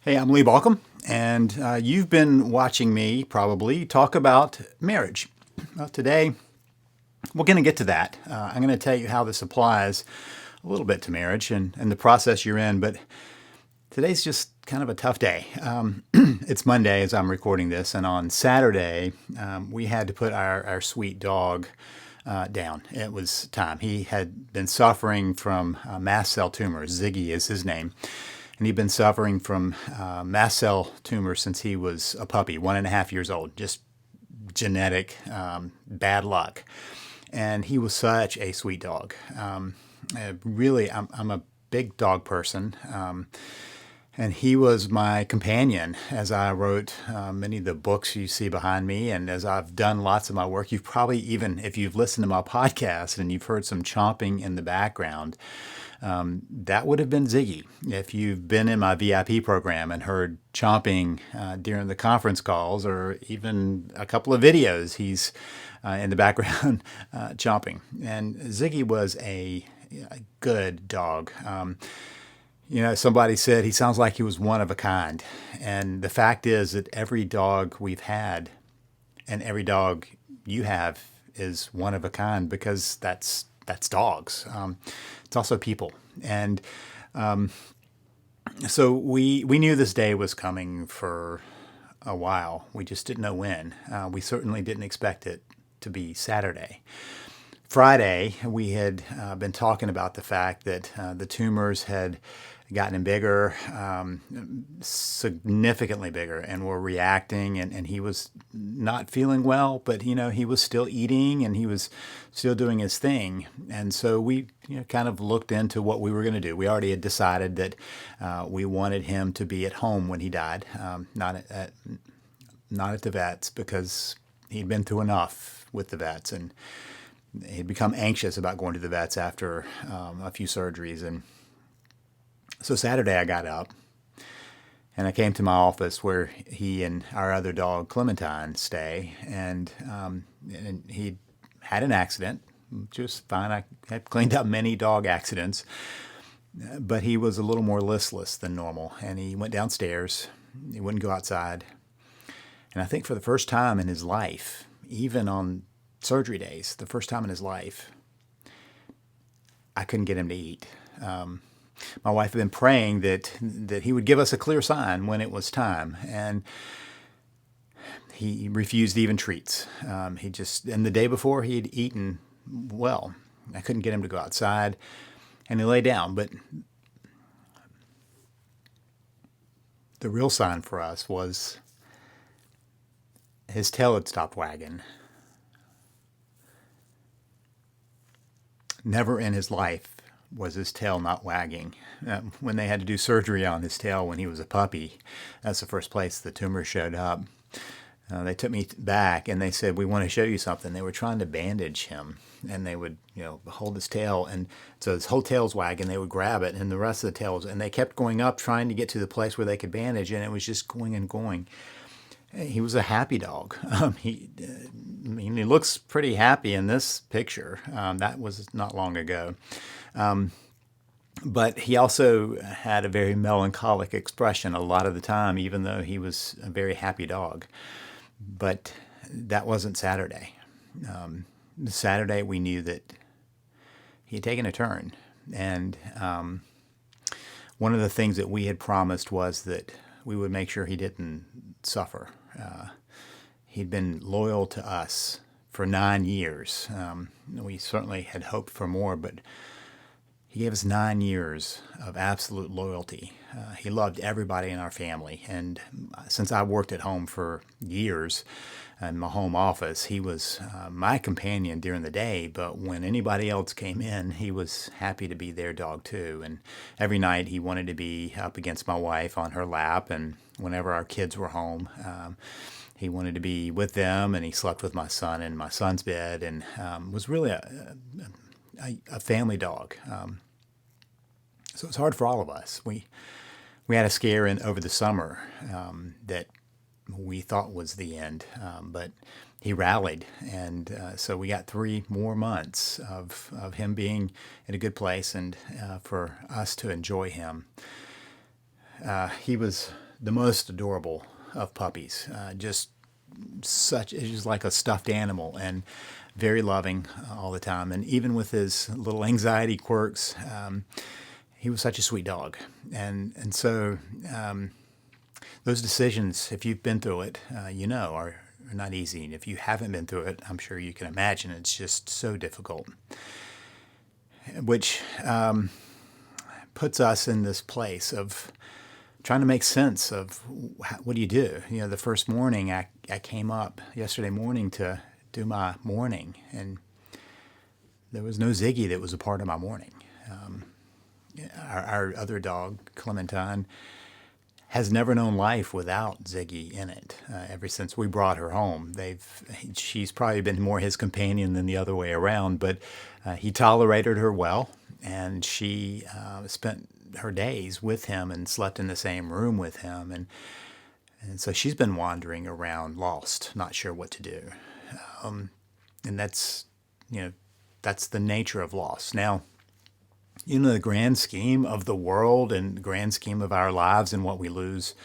Hey, I'm Lee Balcom, and you've been watching me probably talk about marriage. Well, today, we're going to get to that. I'm going to tell you how this applies a little bit to marriage and the process you're in, but today's just kind of a tough day. It's Monday as I'm recording this, and on Saturday, we had to put our sweet dog down. It was time. He had been suffering from mast cell tumors. Ziggy is his name. And he'd been suffering from mast cell tumors since he was a puppy, 1.5 years old. Just genetic bad luck. And he was such a sweet dog. Really, I'm a big dog person. And he was my companion as I wrote many of the books you see behind me. And as I've done lots of my work, you've probably even, if you've listened to my podcast and you've heard some chomping in the background, that would have been Ziggy. If you've been in my VIP program and heard chomping during the conference calls or even a couple of videos, he's in the background chomping. And Ziggy was a good dog. Somebody said he sounds like he was one of a kind. And the fact is that every dog we've had and every dog you have is one of a kind because that's dogs. It's also people. And so we knew this day was coming for a while. We just didn't know when. We certainly didn't expect it to be Saturday. Friday, we had been talking about the fact that the tumors had gotten bigger, significantly bigger, and were reacting, and he was not feeling well, but he was still eating and he was still doing his thing. And so we kind of looked into what we were going to do. We already had decided that we wanted him to be at home when he died, not at the vets, because he'd been through enough with the vets, and he'd become anxious about going to the vets after a few surgeries. And so Saturday I got up and I came to my office where he and our other dog Clementine stay, and he had an accident, which was fine. I had cleaned up many dog accidents, but he was a little more listless than normal, and he went downstairs. He wouldn't go outside. And I think for the first time in his life, even on surgery days, the first time in his life, I couldn't get him to eat. My wife had been praying that he would give us a clear sign when it was time, and he refused even treats. And the day before he had eaten well. I couldn't get him to go outside, and he lay down. But the real sign for us was his tail had stopped wagging. Never in his life was his tail not wagging. When they had to do surgery on his tail when he was a puppy, that's the first place the tumor showed up. They took me back and they said, "We want to show you something." They were trying to bandage him, and they would, hold his tail, and so his whole tail's wagging. They would grab it, and the rest of the tails, and they kept going up, trying to get to the place where they could bandage, and it was just going and going. He was a happy dog. He looks pretty happy in this picture. That was not long ago. But he also had a very melancholic expression a lot of the time, even though he was a very happy dog. But that wasn't Saturday. Saturday, we knew that he had taken a turn. And one of the things that we had promised was that we would make sure he didn't suffer. He'd been loyal to us for 9 years. We certainly had hoped for more, but he gave us 9 years of absolute loyalty. He loved everybody in our family. And since I worked at home for years in my home office, he was my companion during the day. But when anybody else came in, he was happy to be their dog too. And every night he wanted to be up against my wife on her lap. And whenever our kids were home, he wanted to be with them. And he slept with my son in my son's bed, and was really a family dog. So it's hard for all of us. We had a scare over the summer that we thought was the end, but he rallied, and so we got 3 more months of him being in a good place, and for us to enjoy him. He was the most adorable of puppies. He's like a stuffed animal and very loving all the time. And even with his little anxiety quirks, he was such a sweet dog. And so those decisions, if you've been through it, are not easy. And if you haven't been through it, I'm sure you can imagine it's just so difficult. Which puts us in this place of trying to make sense of what do you do. The first morning I came up yesterday morning to do my morning, and there was no Ziggy that was a part of my morning. Our other dog, Clementine, has never known life without Ziggy in it. Ever since we brought her home, she's probably been more his companion than the other way around, but he tolerated her well, and she spent her days with him and slept in the same room with him. And so she's been wandering around lost, not sure what to do. And that's the nature of loss. Now, the grand scheme of the world and the grand scheme of our lives and what we lose,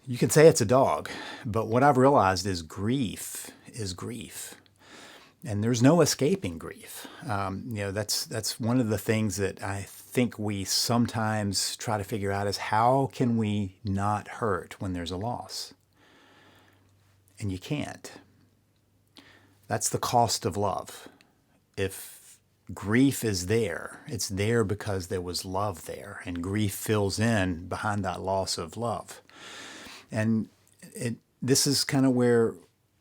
you can say it's a dog. But what I've realized is grief is grief. And there's no escaping grief. That's one of the things that I think we sometimes try to figure out is how can we not hurt when there's a loss? And you can't. That's the cost of love. If grief is there, it's there because there was love there, and grief fills in behind that loss of love. And this is kind of where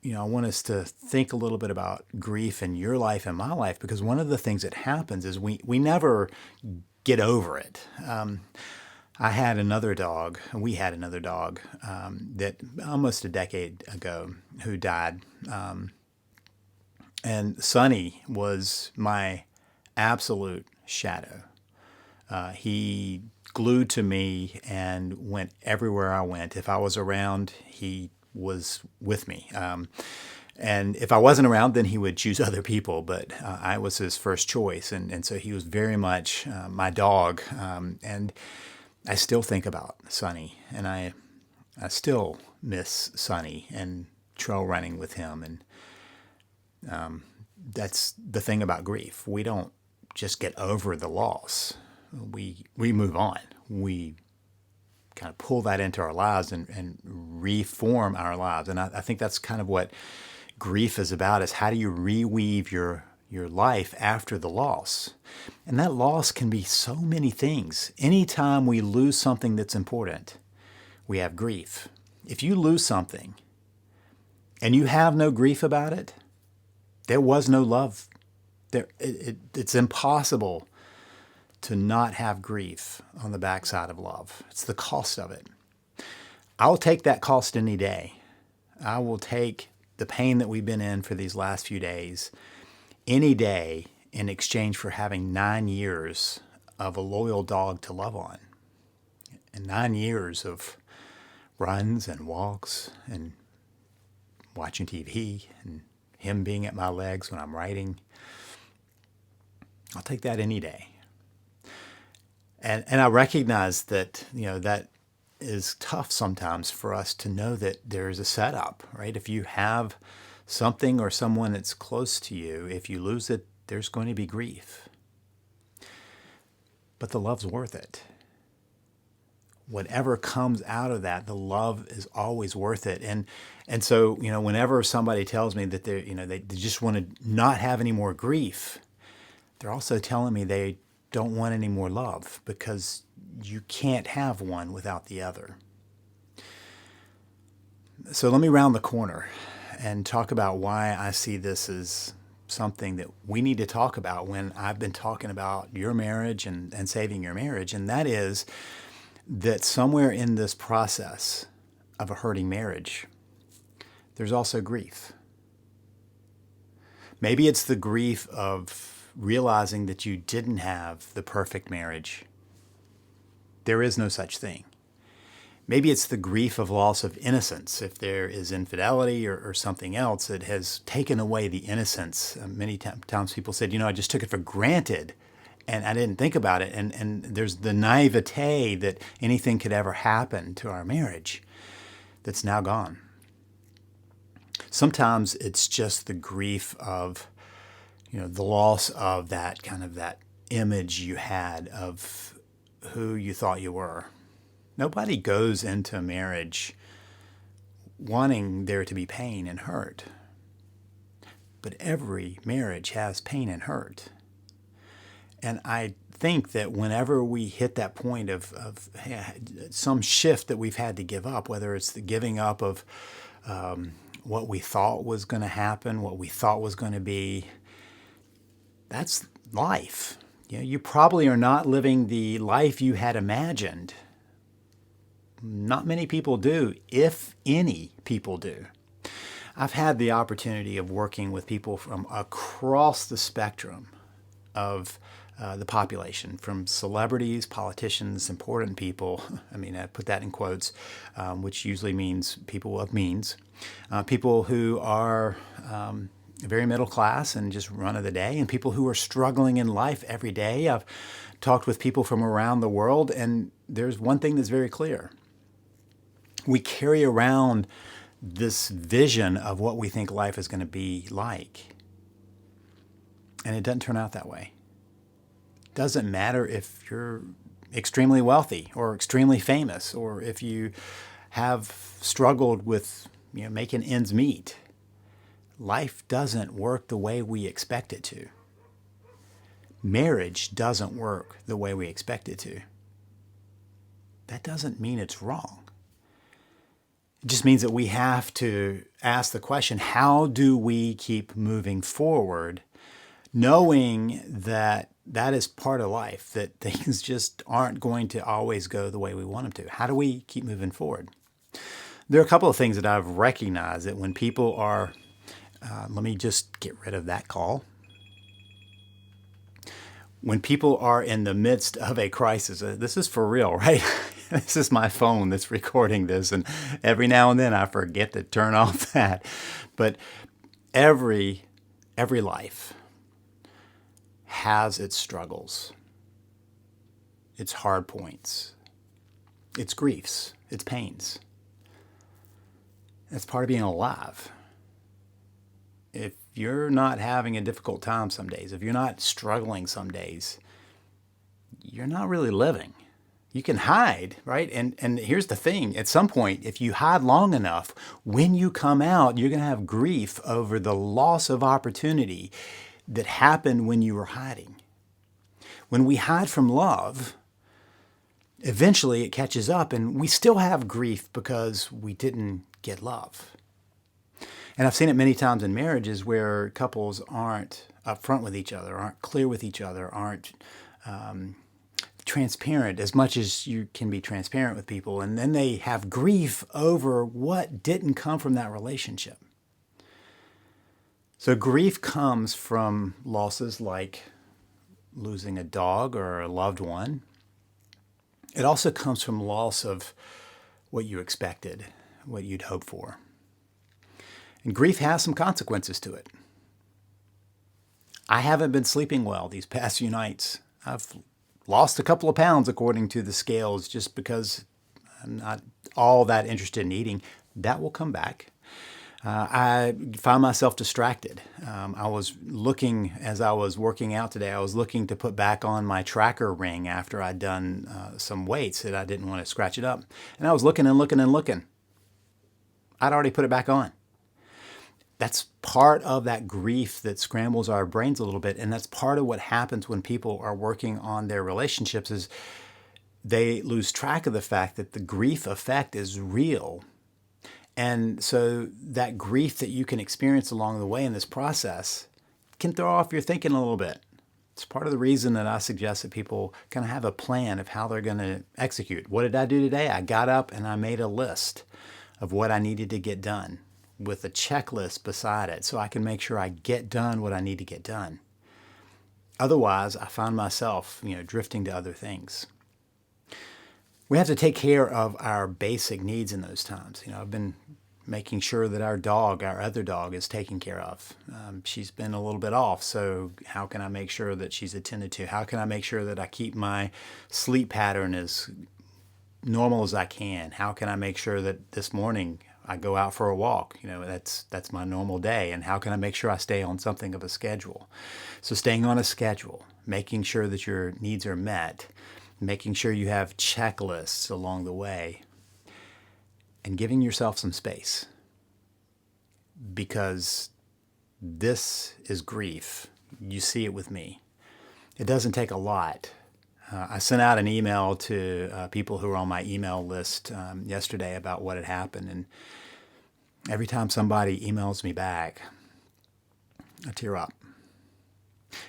I want us to think a little bit about grief in your life and my life, because one of the things that happens is we never get over it. We had another dog that almost a decade ago who died. And Sonny was my absolute shadow. He glued to me and went everywhere I went. If I was around, he was with me. And if I wasn't around, then he would choose other people, but I was his first choice. And so he was very much my dog. And I still think about Sonny, and I still miss Sonny and trail running with him. And that's the thing about grief. We don't just get over the loss. We move on. We kind of pull that into our lives and reform our lives. And I think that's kind of what grief is about, is how do you reweave your life after the loss? And that loss can be so many things. Anytime we lose something that's important, we have grief. If you lose something and you have no grief about it, there was no love. It's impossible to not have grief on the backside of love. It's the cost of it. I'll take that cost any day. I will take the pain that we've been in for these last few days any day in exchange for having 9 years of a loyal dog to love on. And 9 years of runs and walks and watching TV and him being at my legs when I'm writing. I'll take that any day. And I recognize that, that is tough sometimes for us to know that there's a setup, right? If you have something or someone that's close to you, if you lose it, there's going to be grief. But the love's worth it. Whatever comes out of that, the love is always worth it. And so, whenever somebody tells me that they just want to not have any more grief, they're also telling me they don't want any more love, because you can't have one without the other. So let me round the corner and talk about why I see this as something that we need to talk about when I've been talking about your marriage and saving your marriage. And that is that somewhere in this process of a hurting marriage, there's also grief. Maybe it's the grief of realizing that you didn't have the perfect marriage. There is no such thing. Maybe it's the grief of loss of innocence, if there is infidelity or something else that has taken away the innocence. Many times people said, I just took it for granted And I didn't think about it. And there's the naivete that anything could ever happen to our marriage that's now gone. Sometimes it's just the grief of, the loss of that kind of that image you had of who you thought you were. Nobody goes into marriage wanting there to be pain and hurt. But every marriage has pain and hurt. And I think that whenever we hit that point of some shift that we've had to give up, whether it's the giving up of what we thought was going to happen, what we thought was going to be, that's life. You probably are not living the life you had imagined. Not many people do, if any people do. I've had the opportunity of working with people from across the spectrum of the population, from celebrities, politicians, important people. I mean, I put that in quotes, which usually means people of means, people who are very middle class and just run of the day, and people who are struggling in life every day. I've talked with people from around the world, and there's one thing that's very clear. We carry around this vision of what we think life is going to be like. And it doesn't turn out that way. It doesn't matter if you're extremely wealthy or extremely famous, or if you have struggled with making ends meet. Life doesn't work the way we expect it to. Marriage doesn't work the way we expect it to. That doesn't mean it's wrong. It just means that we have to ask the question, how do we keep moving forward, knowing that that is part of life, that things just aren't going to always go the way we want them to? How do we keep moving forward? There are a couple of things that I've recognized that when people are, let me just get rid of that call. When people are in the midst of a crisis, this is for real, right? This is my phone that's recording this, and every now and then I forget to turn off that. But every life has its struggles, its hard points, its griefs, its pains. That's part of being alive. If you're not having a difficult time some days, if you're not struggling some days, you're not really living. You can hide, right? And here's the thing. At some point, if you hide long enough, when you come out, you're going to have grief over the loss of opportunity that happened when you were hiding. When we hide from love, eventually it catches up, and we still have grief because we didn't get love. And I've seen it many times in marriages where couples aren't upfront with each other, aren't clear with each other, aren't transparent as much as you can be transparent with people. And then they have grief over what didn't come from that relationship. So grief comes from losses like losing a dog or a loved one. It also comes from loss of what you expected, what you'd hoped for. And grief has some consequences to it. I haven't been sleeping well these past few nights. I've lost a couple of pounds according to the scales just because I'm not all that interested in eating. That will come back. I find myself distracted. I was looking, as I was working out today, I was looking to put back on my tracker ring after I'd done some weights that I didn't want to scratch it up. And I was looking and looking and looking. I'd already put it back on. That's part of that grief that scrambles our brains a little bit. And that's part of what happens when people are working on their relationships is they lose track of the fact that the grief effect is real. And so that grief that you can experience along the way in this process can throw off your thinking a little bit. It's part of the reason that I suggest that people kind of have a plan of how they're going to execute. What did I do today? I got up and I made a list of what I needed to get done, with a checklist beside it so I can make sure I get done what I need to get done. Otherwise, I find myself, drifting to other things. We have to take care of our basic needs in those times. I've been making sure that our dog, our other dog, is taken care of. She's been a little bit off, so how can I make sure that she's attended to? How can I make sure that I keep my sleep pattern as normal as I can? How can I make sure that this morning I go out for a walk? That's my normal day. And how can I make sure I stay on something of a schedule? So staying on a schedule, making sure that your needs are met, making sure you have checklists along the way, and giving yourself some space, because this is grief. You see it with me. It doesn't take a lot. I sent out an email to people who were on my email list yesterday about what had happened, and every time somebody emails me back, I tear up.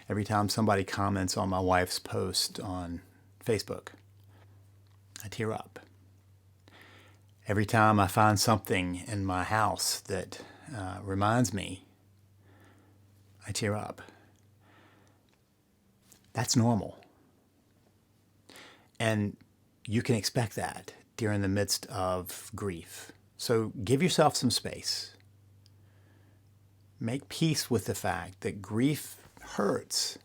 Every time somebody comments on my wife's post on Facebook, I tear up. Every time I find something in my house that reminds me, I tear up. That's normal. And you can expect that during the midst of grief. So give yourself some space. Make peace with the fact that grief hurts,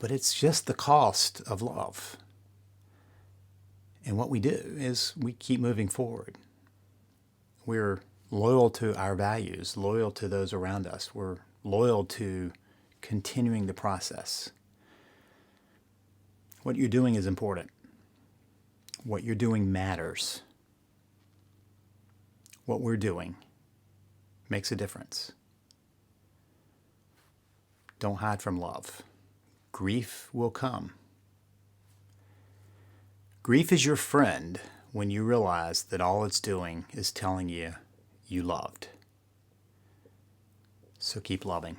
but it's just the cost of love. And what we do is we keep moving forward. We're loyal to our values, loyal to those around us. We're loyal to continuing the process. What you're doing is important. What you're doing matters. What we're doing makes a difference. Don't hide from love. Grief will come. Grief is your friend when you realize that all it's doing is telling you you loved. So keep loving.